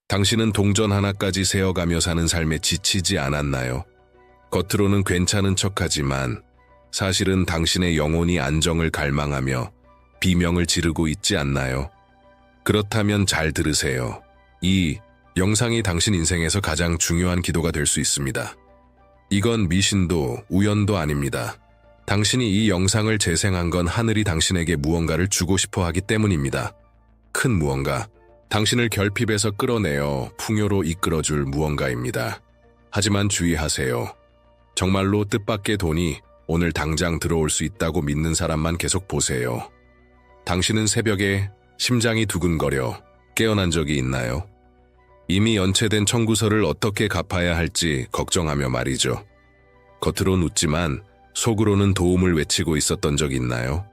당신은 동전 하나까지 세어가며 사는 삶에 지치지 않았나요? 겉으로는 괜찮은 척하지만 사실은 당신의 영혼이 안정을 갈망하며 비명을 지르고 있지 않나요? 그렇다면 잘 들으세요. 이 영상이 당신 인생에서 가장 중요한 기도가 될 수 있습니다. 이건 미신도 우연도 아닙니다. 당신이 이 영상을 재생한 건 하늘이 당신에게 무언가를 주고 싶어 하기 때문입니다. 큰 무언가, 당신을 결핍에서 끌어내어 풍요로 이끌어줄 무언가입니다. 하지만 주의하세요. 정말로 뜻밖의 돈이 오늘 당장 들어올 수 있다고 믿는 사람만 계속 보세요. 당신은 새벽에 심장이 두근거려 깨어난 적이 있나요? 이미 연체된 청구서를 어떻게 갚아야 할지 걱정하며 말이죠. 겉으론 웃지만 속으로는 도움을 외치고 있었던 적 있나요?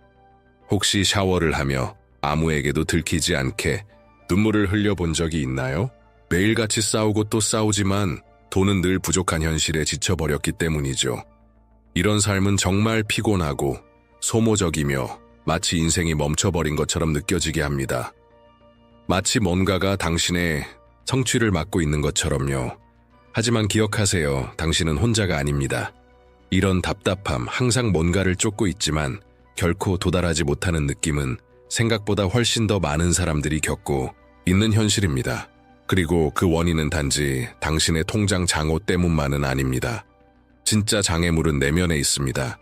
혹시 샤워를 하며 아무에게도 들키지 않게 눈물을 흘려본 적이 있나요? 매일같이 싸우고 또 싸우지만 돈은 늘 부족한 현실에 지쳐버렸기 때문이죠. 이런 삶은 정말 피곤하고 소모적이며 마치 인생이 멈춰버린 것처럼 느껴지게 합니다. 마치 뭔가가 당신의 성취를 막고 있는 것처럼요. 하지만 기억하세요. 당신은 혼자가 아닙니다. 이런 답답함, 항상 뭔가를 쫓고 있지만 결코 도달하지 못하는 느낌은 생각보다 훨씬 더 많은 사람들이 겪고 있는 현실입니다. 그리고 그 원인은 단지 당신의 통장 장호 때문만은 아닙니다. 진짜 장애물은 내면에 있습니다.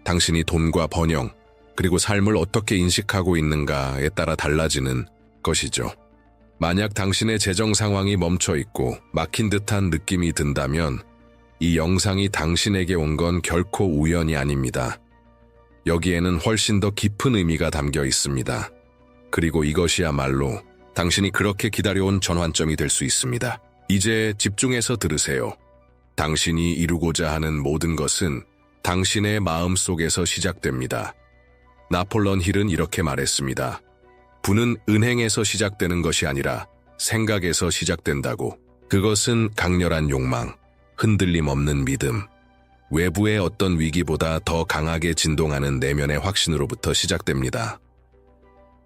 당신이 돈과 번영, 그리고 삶을 어떻게 인식하고 있는가에 따라 달라지는 것이죠. 만약 당신의 재정 상황이 멈춰 있고 막힌 듯한 느낌이 든다면 이 영상이 당신에게 온 건 결코 우연이 아닙니다. 여기에는 훨씬 더 깊은 의미가 담겨 있습니다. 그리고 이것이야말로 당신이 그렇게 기다려온 전환점이 될 수 있습니다. 이제 집중해서 들으세요. 당신이 이루고자 하는 모든 것은 당신의 마음 속에서 시작됩니다. 나폴레옹 힐은 이렇게 말했습니다. 부는 은행에서 시작되는 것이 아니라 생각에서 시작된다고. 그것은 강렬한 욕망, 흔들림 없는 믿음, 외부의 어떤 위기보다 더 강하게 진동하는 내면의 확신으로부터 시작됩니다.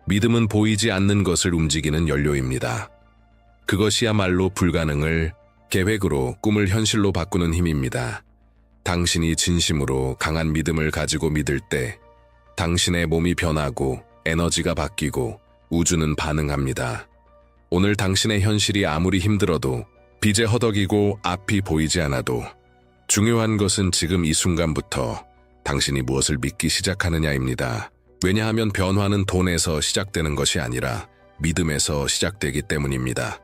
믿음은 보이지 않는 것을 움직이는 연료입니다. 그것이야말로 불가능을 계획으로, 꿈을 현실로 바꾸는 힘입니다. 당신이 진심으로 강한 믿음을 가지고 믿을 때 당신의 몸이 변하고 에너지가 바뀌고 우주는 반응합니다. 오늘 당신의 현실이 아무리 힘들어도 빚에 허덕이고 앞이 보이지 않아도 중요한 것은 지금 이 순간부터 당신이 무엇을 믿기 시작하느냐입니다. 왜냐하면 변화는 돈에서 시작되는 것이 아니라 믿음에서 시작되기 때문입니다.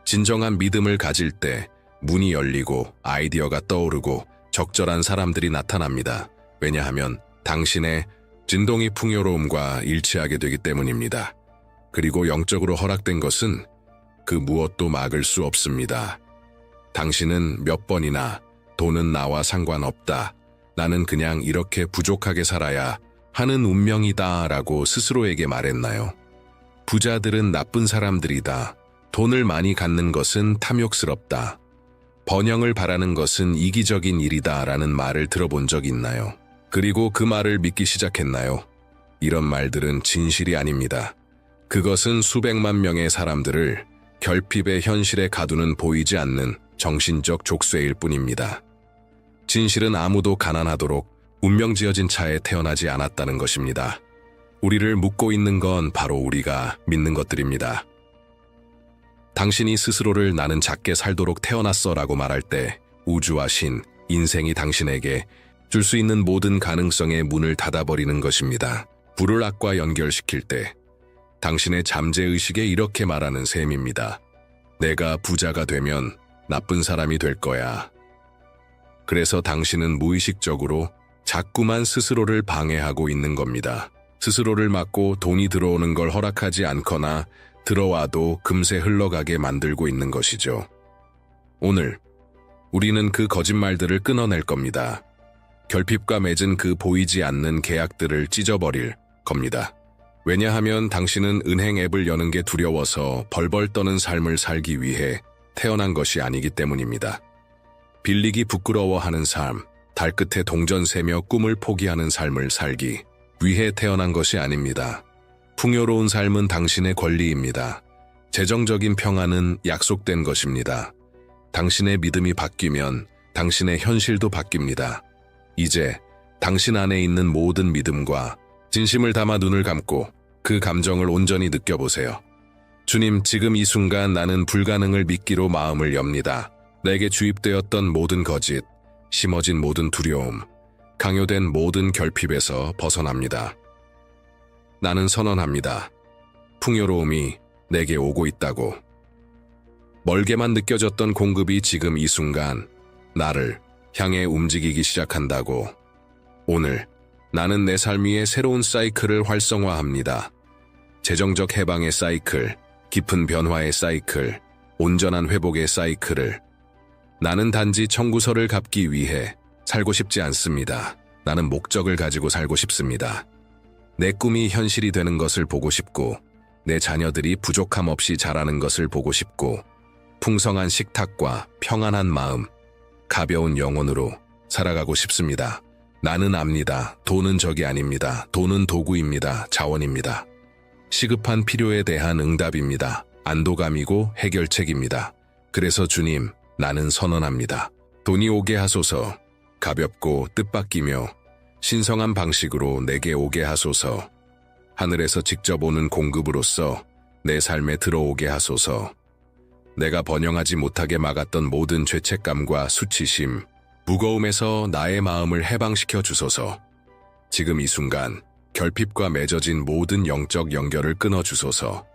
진정한 믿음을 가질 때 문이 열리고 아이디어가 떠오르고 적절한 사람들이 나타납니다. 왜냐하면 당신의 진동이 풍요로움과 일치하게 되기 때문입니다. 그리고 영적으로 허락된 것은 그 무엇도 막을 수 없습니다. 당신은 몇 번이나 돈은 나와 상관없다, 나는 그냥 이렇게 부족하게 살아야 하는 운명이다 라고 스스로에게 말했나요? 부자들은 나쁜 사람들이다, 돈을 많이 갖는 것은 탐욕스럽다, 번영을 바라는 것은 이기적인 일이다 라는 말을 들어본 적 있나요? 그리고 그 말을 믿기 시작했나요? 이런 말들은 진실이 아닙니다. 그것은 수백만 명의 사람들을 결핍의 현실에 가두는 보이지 않는 정신적 족쇄일 뿐입니다. 진실은 아무도 가난하도록 운명지어진 차에 태어나지 않았다는 것입니다. 우리를 묶고 있는 건 바로 우리가 믿는 것들입니다. 당신이 스스로를 나는 작게 살도록 태어났어 라고 말할 때 우주와 신, 인생이 당신에게 줄 수 있는 모든 가능성의 문을 닫아버리는 것입니다. 불을 악과 연결시킬 때 당신의 잠재의식에 이렇게 말하는 셈입니다. 내가 부자가 되면 나쁜 사람이 될 거야. 그래서 당신은 무의식적으로 자꾸만 스스로를 방해하고 있는 겁니다. 스스로를 막고 돈이 들어오는 걸 허락하지 않거나 들어와도 금세 흘러가게 만들고 있는 것이죠. 오늘 우리는 그 거짓말들을 끊어낼 겁니다. 결핍과 맺은 그 보이지 않는 계약들을 찢어버릴 겁니다. 왜냐하면 당신은 은행 앱을 여는 게 두려워서 벌벌 떠는 삶을 살기 위해 태어난 것이 아니기 때문입니다. 빌리기 부끄러워하는 삶, 달끝에 동전 세며 꿈을 포기하는 삶을 살기 위해 태어난 것이 아닙니다. 풍요로운 삶은 당신의 권리입니다. 재정적인 평안은 약속된 것입니다. 당신의 믿음이 바뀌면 당신의 현실도 바뀝니다. 이제 당신 안에 있는 모든 믿음과 진심을 담아 눈을 감고 그 감정을 온전히 느껴보세요. 주님, 지금 이 순간 나는 불가능을 믿기로 마음을 엽니다. 내게 주입되었던 모든 거짓, 심어진 모든 두려움, 강요된 모든 결핍에서 벗어납니다. 나는 선언합니다. 풍요로움이 내게 오고 있다고. 멀게만 느껴졌던 공급이 지금 이 순간 나를 향해 움직이기 시작한다고. 오늘 나는 내 삶 위에 새로운 사이클을 활성화합니다. 재정적 해방의 사이클, 깊은 변화의 사이클, 온전한 회복의 사이클을. 나는 단지 청구서를 갚기 위해 살고 싶지 않습니다. 나는 목적을 가지고 살고 싶습니다. 내 꿈이 현실이 되는 것을 보고 싶고, 내 자녀들이 부족함 없이 자라는 것을 보고 싶고, 풍성한 식탁과 평안한 마음, 가벼운 영혼으로 살아가고 싶습니다. 나는 압니다. 돈은 적이 아닙니다. 돈은 도구입니다. 자원입니다. 시급한 필요에 대한 응답입니다. 안도감이고 해결책입니다. 그래서 주님, 나는 선언합니다. 돈이 오게 하소서. 가볍고 뜻밖이며 신성한 방식으로 내게 오게 하소서. 하늘에서 직접 오는 공급으로서 내 삶에 들어오게 하소서. 내가 번영하지 못하게 막았던 모든 죄책감과 수치심, 무거움에서 나의 마음을 해방시켜 주소서. 지금 이 순간 결핍과 맺어진 모든 영적 연결을 끊어 주소서.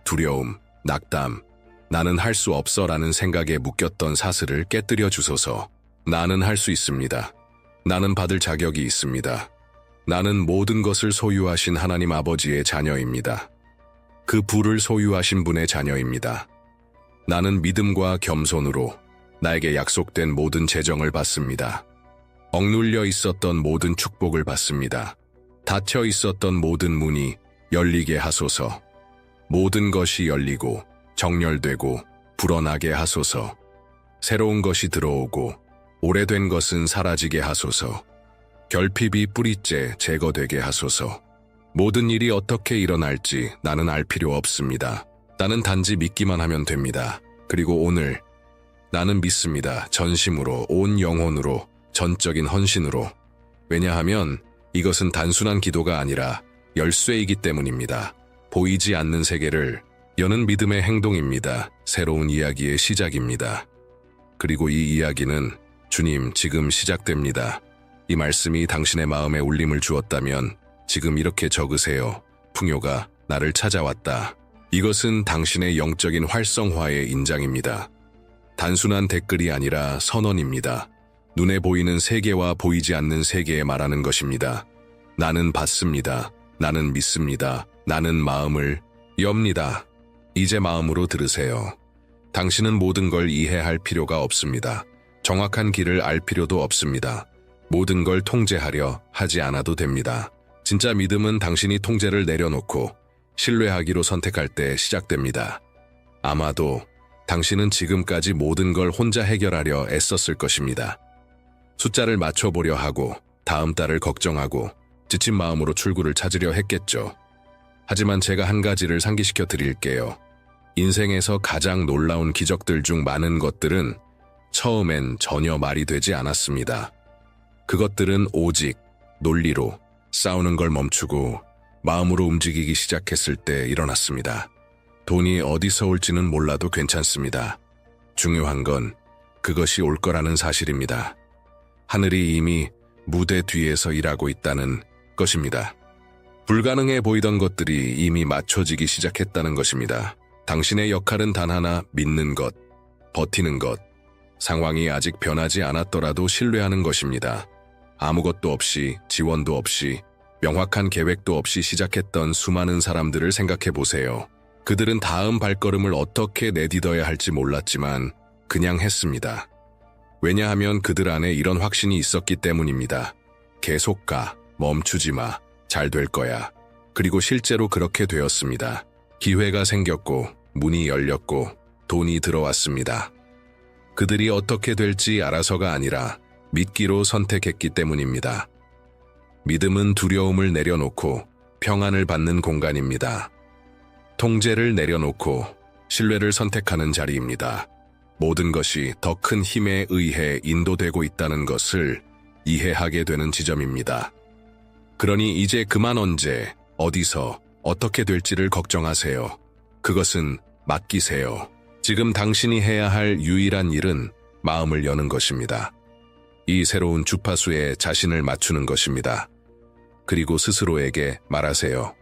두려움, 낙담, 나는 할 수 없어라는 생각에 묶였던 사슬을 깨뜨려 주소서. 나는 할 수 있습니다. 나는 받을 자격이 있습니다. 나는 모든 것을 소유하신 하나님 아버지의 자녀입니다. 그 부를 소유하신 분의 자녀입니다. 나는 믿음과 겸손으로 나에게 약속된 모든 재정을 받습니다. 억눌려 있었던 모든 축복을 받습니다. 닫혀 있었던 모든 문이 열리게 하소서. 모든 것이 열리고 정렬되고 불어나게 하소서. 새로운 것이 들어오고 오래된 것은 사라지게 하소서. 결핍이 뿌리째 제거되게 하소서. 모든 일이 어떻게 일어날지 나는 알 필요 없습니다. 나는 단지 믿기만 하면 됩니다. 그리고 오늘 나는 믿습니다. 전심으로, 온 영혼으로, 전적인 헌신으로. 왜냐하면 이것은 단순한 기도가 아니라 열쇠이기 때문입니다. 보이지 않는 세계를 여는 믿음의 행동입니다. 새로운 이야기의 시작입니다. 그리고 이 이야기는 주님, 지금 시작됩니다. 이 말씀이 당신의 마음에 울림을 주었다면 지금 이렇게 적으세요. 풍요가 나를 찾아왔다. 이것은 당신의 영적인 활성화의 인장입니다. 단순한 댓글이 아니라 선언입니다. 눈에 보이는 세계와 보이지 않는 세계에 말하는 것입니다. 나는 받습니다. 나는 믿습니다. 나는 마음을 엽니다. 이제 마음으로 들으세요. 당신은 모든 걸 이해할 필요가 없습니다. 정확한 길을 알 필요도 없습니다. 모든 걸 통제하려 하지 않아도 됩니다. 진짜 믿음은 당신이 통제를 내려놓고 신뢰하기로 선택할 때 시작됩니다. 아마도 당신은 지금까지 모든 걸 혼자 해결하려 애썼을 것입니다. 숫자를 맞춰보려 하고 다음 달을 걱정하고 지친 마음으로 출구를 찾으려 했겠죠. 하지만 제가 한 가지를 상기시켜 드릴게요. 인생에서 가장 놀라운 기적들 중 많은 것들은 처음엔 전혀 말이 되지 않았습니다. 그것들은 오직 논리로 싸우는 걸 멈추고 마음으로 움직이기 시작했을 때 일어났습니다. 돈이 어디서 올지는 몰라도 괜찮습니다. 중요한 건 그것이 올 거라는 사실입니다. 하늘이 이미 무대 뒤에서 일하고 있다는 것입니다. 불가능해 보이던 것들이 이미 맞춰지기 시작했다는 것입니다. 당신의 역할은 단 하나, 믿는 것, 버티는 것, 상황이 아직 변하지 않았더라도 신뢰하는 것입니다. 아무것도 없이, 지원도 없이, 명확한 계획도 없이 시작했던 수많은 사람들을 생각해 보세요. 그들은 다음 발걸음을 어떻게 내딛어야 할지 몰랐지만 그냥 했습니다. 왜냐하면 그들 안에 이런 확신이 있었기 때문입니다. 계속 가, 멈추지 마, 잘 될 거야. 그리고 실제로 그렇게 되었습니다. 기회가 생겼고, 문이 열렸고, 돈이 들어왔습니다. 그들이 어떻게 될지 알아서가 아니라 믿기로 선택했기 때문입니다. 믿음은 두려움을 내려놓고 평안을 받는 공간입니다. 통제를 내려놓고 신뢰를 선택하는 자리입니다. 모든 것이 더 큰 힘에 의해 인도되고 있다는 것을 이해하게 되는 지점입니다. 그러니 이제 그만 언제, 어디서, 어떻게 될지를 걱정하세요. 그것은 맡기세요. 지금 당신이 해야 할 유일한 일은 마음을 여는 것입니다. 이 새로운 주파수에 자신을 맞추는 것입니다. 그리고 스스로에게 말하세요.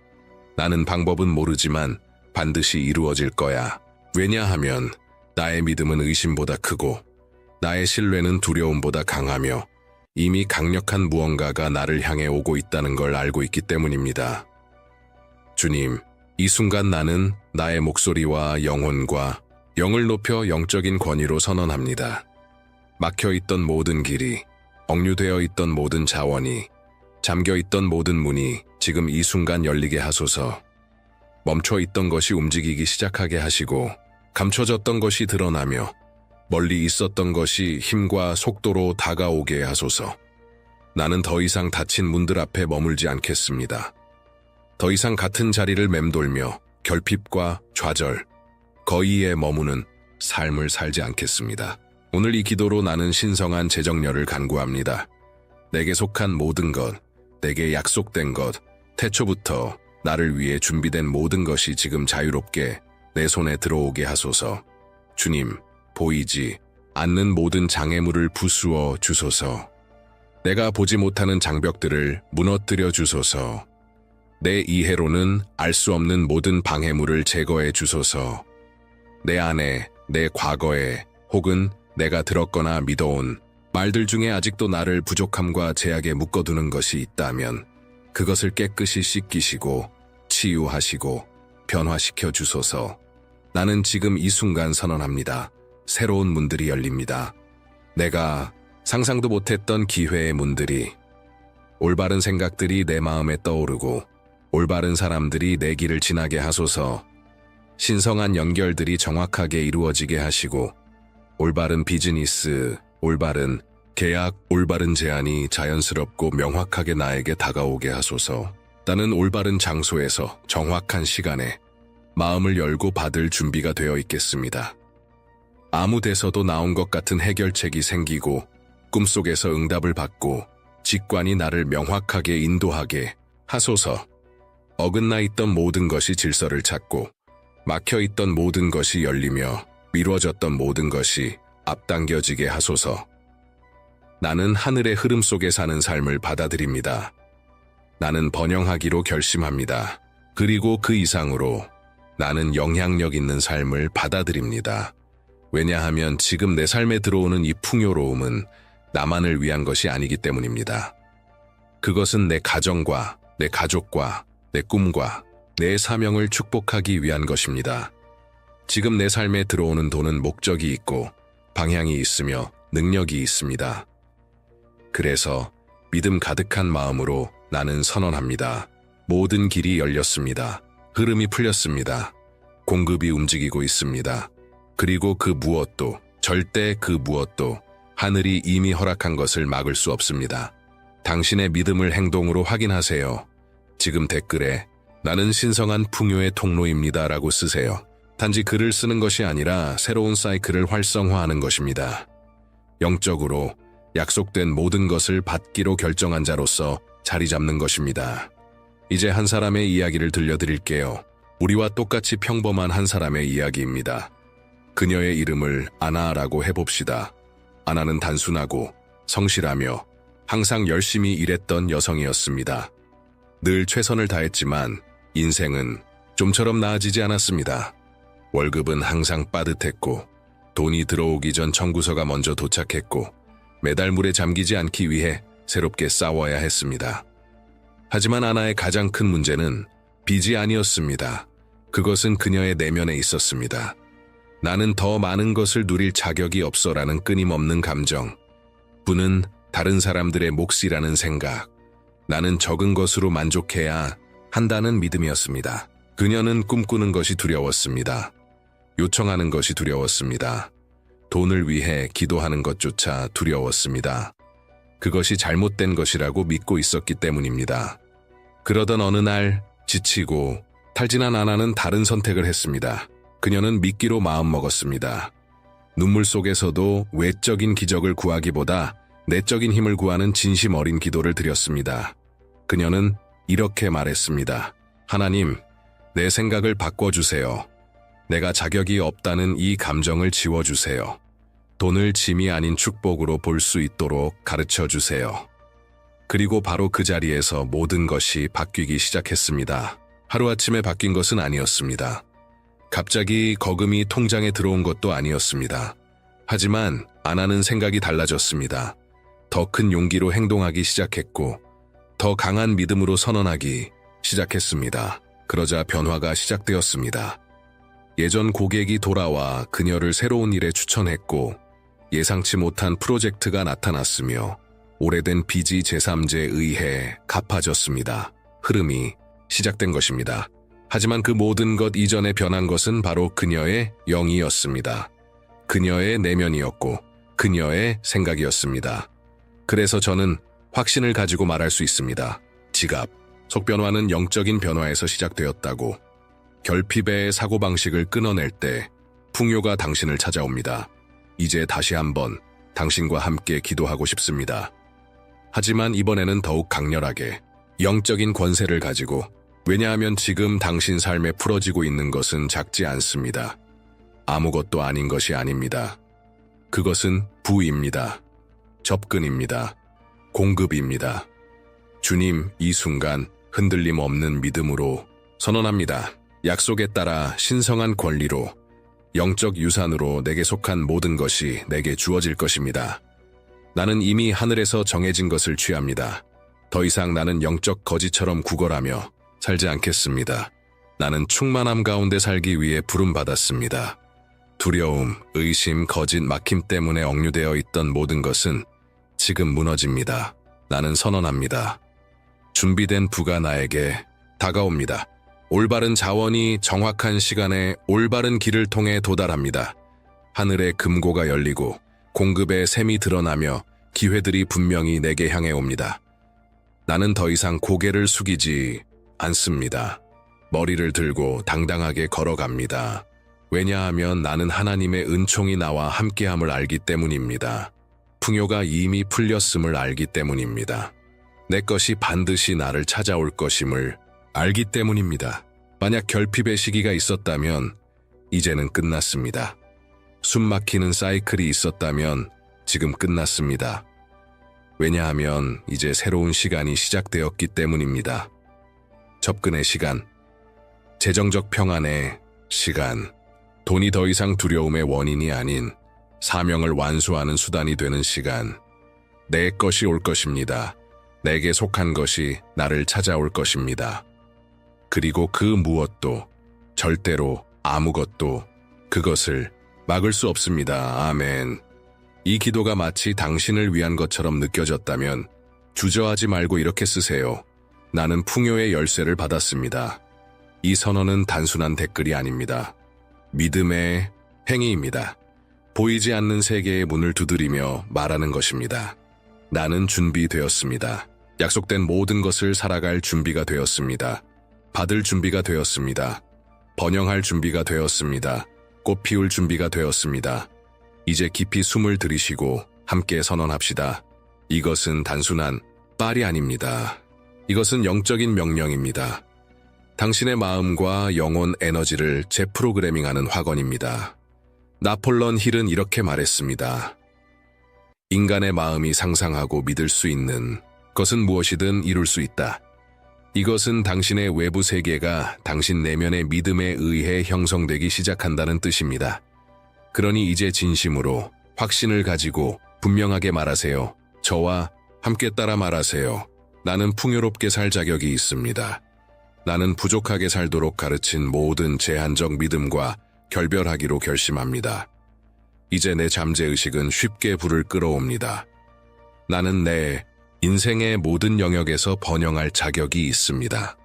나는 방법은 모르지만 반드시 이루어질 거야. 왜냐하면 나의 믿음은 의심보다 크고 나의 신뢰는 두려움보다 강하며 이미 강력한 무언가가 나를 향해 오고 있다는 걸 알고 있기 때문입니다. 주님, 이 순간 나는 나의 목소리와 영혼과 영을 높여 영적인 권위로 선언합니다. 막혀있던 모든 길이, 억류되어 있던 모든 자원이, 잠겨있던 모든 문이 지금 이 순간 열리게 하소서. 멈춰있던 것이 움직이기 시작하게 하시고 감춰졌던 것이 드러나며 멀리 있었던 것이 힘과 속도로 다가오게 하소서. 나는 더 이상 닫힌 문들 앞에 머물지 않겠습니다. 더 이상 같은 자리를 맴돌며 결핍과 좌절, 거의에 머무는 삶을 살지 않겠습니다. 오늘 이 기도로 나는 신성한 재정렬을 간구합니다. 내게 속한 모든 것, 내게 약속된 것, 태초부터 나를 위해 준비된 모든 것이 지금 자유롭게 내 손에 들어오게 하소서. 주님, 보이지 않는 모든 장애물을 부수어 주소서. 내가 보지 못하는 장벽들을 무너뜨려 주소서. 내 이해로는 알 수 없는 모든 방해물을 제거해 주소서. 내 안에, 내 과거에, 혹은 내가 들었거나 믿어온 말들 중에 아직도 나를 부족함과 제약에 묶어두는 것이 있다면 그것을 깨끗이 씻기시고 치유하시고 변화시켜 주소서. 나는 지금 이 순간 선언합니다. 새로운 문들이 열립니다. 내가 상상도 못했던 기회의 문들이, 올바른 생각들이 내 마음에 떠오르고 올바른 사람들이 내 길을 지나게 하소서. 신성한 연결들이 정확하게 이루어지게 하시고 올바른 비즈니스, 올바른 계약, 올바른 제안이 자연스럽고 명확하게 나에게 다가오게 하소서. 나는 올바른 장소에서 정확한 시간에 마음을 열고 받을 준비가 되어 있겠습니다. 아무 데서도 나온 것 같은 해결책이 생기고 꿈속에서 응답을 받고 직관이 나를 명확하게 인도하게 하소서. 어긋나 있던 모든 것이 질서를 찾고 막혀 있던 모든 것이 열리며 미뤄졌던 모든 것이 앞당겨지게 하소서. 나는 하늘의 흐름 속에 사는 삶을 받아들입니다. 나는 번영하기로 결심합니다. 그리고 그 이상으로 나는 영향력 있는 삶을 받아들입니다. 왜냐하면 지금 내 삶에 들어오는 이 풍요로움은 나만을 위한 것이 아니기 때문입니다. 그것은 내 가정과 내 가족과 내 꿈과 내 사명을 축복하기 위한 것입니다. 지금 내 삶에 들어오는 돈은 목적이 있고 방향이 있으며 능력이 있습니다. 그래서 믿음 가득한 마음으로 나는 선언합니다. 모든 길이 열렸습니다. 흐름이 풀렸습니다. 공급이 움직이고 있습니다. 그리고 그 무엇도, 절대 그 무엇도 하늘이 이미 허락한 것을 막을 수 없습니다. 당신의 믿음을 행동으로 확인하세요. 지금 댓글에 나는 신성한 풍요의 통로입니다 라고 쓰세요. 단지 글을 쓰는 것이 아니라 새로운 사이클을 활성화하는 것입니다. 영적으로 약속된 모든 것을 받기로 결정한 자로서 자리 잡는 것입니다. 이제 한 사람의 이야기를 들려드릴게요. 우리와 똑같이 평범한 한 사람의 이야기입니다. 그녀의 이름을 아나라고 해봅시다. 아나는 단순하고 성실하며 항상 열심히 일했던 여성이었습니다. 늘 최선을 다했지만 인생은 좀처럼 나아지지 않았습니다. 월급은 항상 빠듯했고 돈이 들어오기 전 청구서가 먼저 도착했고 매달 물에 잠기지 않기 위해 새롭게 싸워야 했습니다. 하지만 아나의 가장 큰 문제는 빚이 아니었습니다. 그것은 그녀의 내면에 있었습니다. 나는 더 많은 것을 누릴 자격이 없어라는 끊임없는 감정. 부는 다른 사람들의 몫이라는 생각. 나는 적은 것으로 만족해야 한다는 믿음이었습니다. 그녀는 꿈꾸는 것이 두려웠습니다. 요청하는 것이 두려웠습니다. 돈을 위해 기도하는 것조차 두려웠습니다. 그것이 잘못된 것이라고 믿고 있었기 때문입니다. 그러던 어느 날 지치고 탈진한 아나는 다른 선택을 했습니다. 그녀는 믿기로 마음먹었습니다. 눈물 속에서도 외적인 기적을 구하기보다 내적인 힘을 구하는 진심 어린 기도를 드렸습니다. 그녀는 이렇게 말했습니다. 하나님, 내 생각을 바꿔주세요. 내가 자격이 없다는 이 감정을 지워주세요. 돈을 짐이 아닌 축복으로 볼 수 있도록 가르쳐주세요. 그리고 바로 그 자리에서 모든 것이 바뀌기 시작했습니다. 하루아침에 바뀐 것은 아니었습니다. 갑자기 거금이 통장에 들어온 것도 아니었습니다. 하지만 안 하는 생각이 달라졌습니다. 더 큰 용기로 행동하기 시작했고 더 강한 믿음으로 선언하기 시작했습니다. 그러자 변화가 시작되었습니다. 예전 고객이 돌아와 그녀를 새로운 일에 추천했고 예상치 못한 프로젝트가 나타났으며 오래된 빚이 제3자에 의해 갚아졌습니다. 흐름이 시작된 것입니다. 하지만 그 모든 것 이전에 변한 것은 바로 그녀의 영이었습니다. 그녀의 내면이었고 그녀의 생각이었습니다. 그래서 저는 확신을 가지고 말할 수 있습니다. 지갑, 속변화는 영적인 변화에서 시작되었다고. 결핍의 사고방식을 끊어낼 때 풍요가 당신을 찾아옵니다. 이제 다시 한번 당신과 함께 기도하고 싶습니다. 하지만 이번에는 더욱 강렬하게 영적인 권세를 가지고, 왜냐하면 지금 당신 삶에 풀어지고 있는 것은 작지 않습니다. 아무것도 아닌 것이 아닙니다. 그것은 부입니다. 접근입니다. 공급입니다. 주님, 이 순간 흔들림 없는 믿음으로 선언합니다. 약속에 따라 신성한 권리로, 영적 유산으로 내게 속한 모든 것이 내게 주어질 것입니다. 나는 이미 하늘에서 정해진 것을 취합니다. 더 이상 나는 영적 거지처럼 구걸하며 살지 않겠습니다. 나는 충만함 가운데 살기 위해 부름받았습니다. 두려움, 의심, 거짓, 막힘 때문에 억류되어 있던 모든 것은 지금 무너집니다. 나는 선언합니다. 준비된 부가 나에게 다가옵니다. 올바른 자원이 정확한 시간에 올바른 길을 통해 도달합니다. 하늘의 금고가 열리고 공급의 샘이 드러나며 기회들이 분명히 내게 향해 옵니다. 나는 더 이상 고개를 숙이지 않습니다. 머리를 들고 당당하게 걸어갑니다. 왜냐하면 나는 하나님의 은총이 나와 함께함을 알기 때문입니다. 풍요가 이미 풀렸음을 알기 때문입니다. 내 것이 반드시 나를 찾아올 것임을 알기 때문입니다. 만약 결핍의 시기가 있었다면 이제는 끝났습니다. 숨막히는 사이클이 있었다면 지금 끝났습니다. 왜냐하면 이제 새로운 시간이 시작되었기 때문입니다. 접근의 시간, 재정적 평안의 시간, 돈이 더 이상 두려움의 원인이 아닌 사명을 완수하는 수단이 되는 시간. 내 것이 올 것입니다. 내게 속한 것이 나를 찾아올 것입니다. 그리고 그 무엇도, 절대로 아무것도 그것을 막을 수 없습니다. 아멘. 이 기도가 마치 당신을 위한 것처럼 느껴졌다면 주저하지 말고 이렇게 쓰세요. 나는 풍요의 열쇠를 받았습니다. 이 선언은 단순한 댓글이 아닙니다. 믿음의 행위입니다. 보이지 않는 세계의 문을 두드리며 말하는 것입니다. 나는 준비되었습니다. 약속된 모든 것을 살아갈 준비가 되었습니다. 받을 준비가 되었습니다. 번영할 준비가 되었습니다. 꽃 피울 준비가 되었습니다. 이제 깊이 숨을 들이쉬고 함께 선언합시다. 이것은 단순한 빨이 아닙니다. 이것은 영적인 명령입니다. 당신의 마음과 영혼 에너지를 재프로그래밍하는 학원입니다. 나폴론 힐은 이렇게 말했습니다. 인간의 마음이 상상하고 믿을 수 있는 것은 무엇이든 이룰 수 있다. 이것은 당신의 외부 세계가 당신 내면의 믿음에 의해 형성되기 시작한다는 뜻입니다. 그러니 이제 진심으로 확신을 가지고 분명하게 말하세요. 저와 함께 따라 말하세요. 나는 풍요롭게 살 자격이 있습니다. 나는 부족하게 살도록 가르친 모든 제한적 믿음과 결별하기로 결심합니다. 이제 내 잠재의식은 쉽게 불을 끌어옵니다. 나는 내 인생의 모든 영역에서 번영할 자격이 있습니다.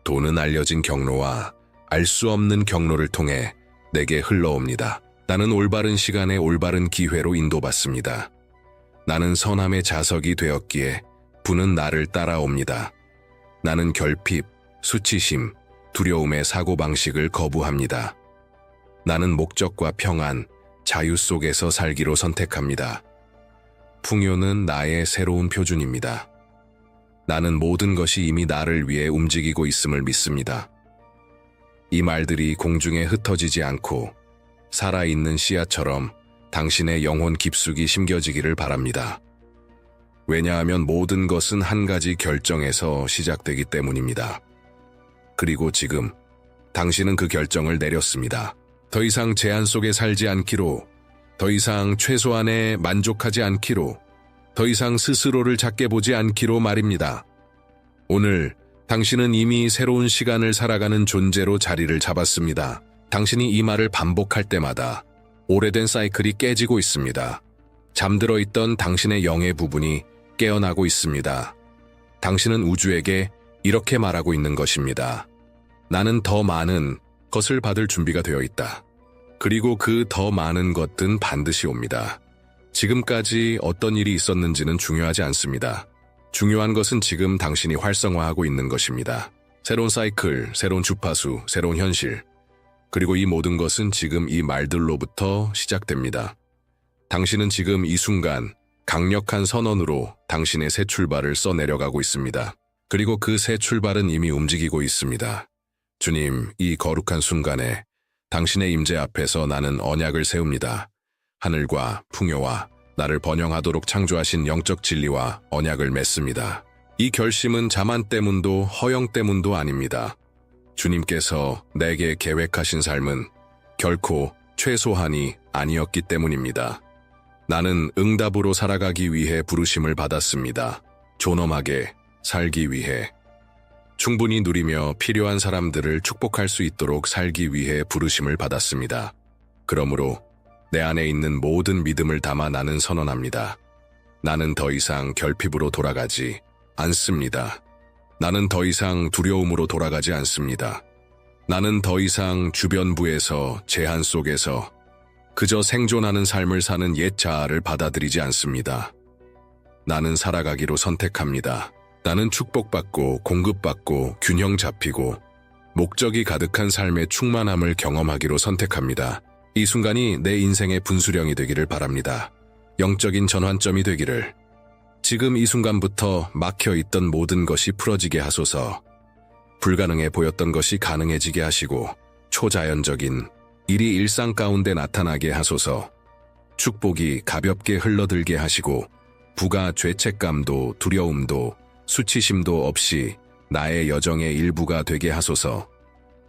돈은 알려진 경로와 알 수 없는 경로를 통해 내게 흘러옵니다. 나는 올바른 시간에 올바른 기회로 인도받습니다. 나는 선함의 자석이 되었기에 부는 나를 따라옵니다. 나는 결핍, 수치심, 두려움의 사고방식을 거부합니다. 나는 목적과 평안, 자유 속에서 살기로 선택합니다. 풍요는 나의 새로운 표준입니다. 나는 모든 것이 이미 나를 위해 움직이고 있음을 믿습니다. 이 말들이 공중에 흩어지지 않고 살아있는 씨앗처럼 당신의 영혼 깊숙이 심겨지기를 바랍니다. 왜냐하면 모든 것은 한 가지 결정에서 시작되기 때문입니다. 그리고 지금 당신은 그 결정을 내렸습니다. 더 이상 제한 속에 살지 않기로, 더 이상 최소한에 만족하지 않기로, 더 이상 스스로를 작게 보지 않기로 말입니다. 오늘 당신은 이미 새로운 시간을 살아가는 존재로 자리를 잡았습니다. 당신이 이 말을 반복할 때마다 오래된 사이클이 깨지고 있습니다. 잠들어 있던 당신의 영의 부분이 깨어나고 있습니다. 당신은 우주에게 이렇게 말하고 있는 것입니다. 나는 더 많은 것을 받을 준비가 되어 있다. 그리고 그 더 많은 것들은 반드시 옵니다. 지금까지 어떤 일이 있었는지는 중요하지 않습니다. 중요한 것은 지금 당신이 활성화하고 있는 것입니다. 새로운 사이클, 새로운 주파수, 새로운 현실. 그리고 이 모든 것은 지금 이 말들로부터 시작됩니다. 당신은 지금 이 순간 강력한 선언으로 당신의 새 출발을 써내려가고 있습니다. 그리고 그 새 출발은 이미 움직이고 있습니다. 주님, 이 거룩한 순간에 당신의 임재 앞에서 나는 언약을 세웁니다. 하늘과 풍요와 나를 번영하도록 창조하신 영적 진리와 언약을 맺습니다. 이 결심은 자만 때문도 허영 때문도 아닙니다. 주님께서 내게 계획하신 삶은 결코 최소한이 아니었기 때문입니다. 나는 응답으로 살아가기 위해 부르심을 받았습니다. 존엄하게 살기 위해. 충분히 누리며 필요한 사람들을 축복할 수 있도록 살기 위해 부르심을 받았습니다. 그러므로 내 안에 있는 모든 믿음을 담아 나는 선언합니다. 나는 더 이상 결핍으로 돌아가지 않습니다. 나는 더 이상 두려움으로 돌아가지 않습니다. 나는 더 이상 주변부에서 제한 속에서 그저 생존하는 삶을 사는 옛 자아를 받아들이지 않습니다. 나는 살아가기로 선택합니다. 나는 축복받고 공급받고 균형 잡히고 목적이 가득한 삶의 충만함을 경험하기로 선택합니다. 이 순간이 내 인생의 분수령이 되기를 바랍니다. 영적인 전환점이 되기를. 지금 이 순간부터 막혀있던 모든 것이 풀어지게 하소서. 불가능해 보였던 것이 가능해지게 하시고 초자연적인 일이 일상 가운데 나타나게 하소서. 축복이 가볍게 흘러들게 하시고 부가 죄책감도 두려움도 수치심도 없이 나의 여정의 일부가 되게 하소서.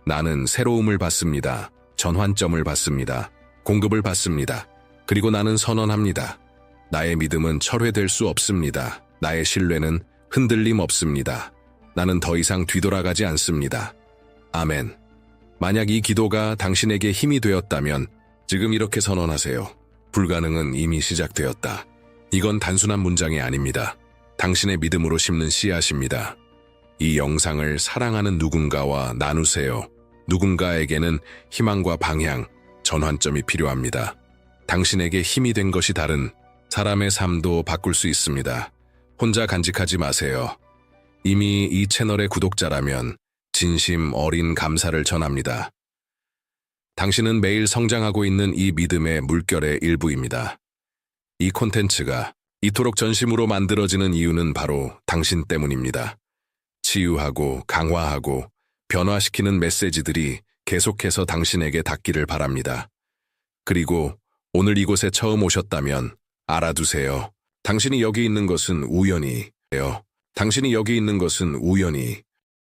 나는 새로움을 받습니다. 전환점을 받습니다. 공급을 받습니다. 그리고 나는 선언합니다. 나의 믿음은 철회될 수 없습니다. 나의 신뢰는 흔들림 없습니다. 나는 더 이상 뒤돌아가지 않습니다. 아멘. 만약 이 기도가 당신에게 힘이 되었다면 지금 이렇게 선언하세요. 불가능은 이미 시작되었다. 이건 단순한 문장이 아닙니다. 당신의 믿음으로 심는 씨앗입니다. 이 영상을 사랑하는 누군가와 나누세요. 누군가에게는 희망과 방향, 전환점이 필요합니다. 당신에게 힘이 된 것이 다른 사람의 삶도 바꿀 수 있습니다. 혼자 간직하지 마세요. 이미 이 채널의 구독자라면 진심 어린 감사를 전합니다. 당신은 매일 성장하고 있는 이 믿음의 물결의 일부입니다. 이 콘텐츠가 이토록 전심으로 만들어지는 이유는 바로 당신 때문입니다. 치유하고 강화하고 변화시키는 메시지들이 계속해서 당신에게 닿기를 바랍니다. 그리고 오늘 이곳에 처음 오셨다면 알아두세요. 당신이 여기 있는 것은 우연이에요. 당신이 여기 있는 것은 우연히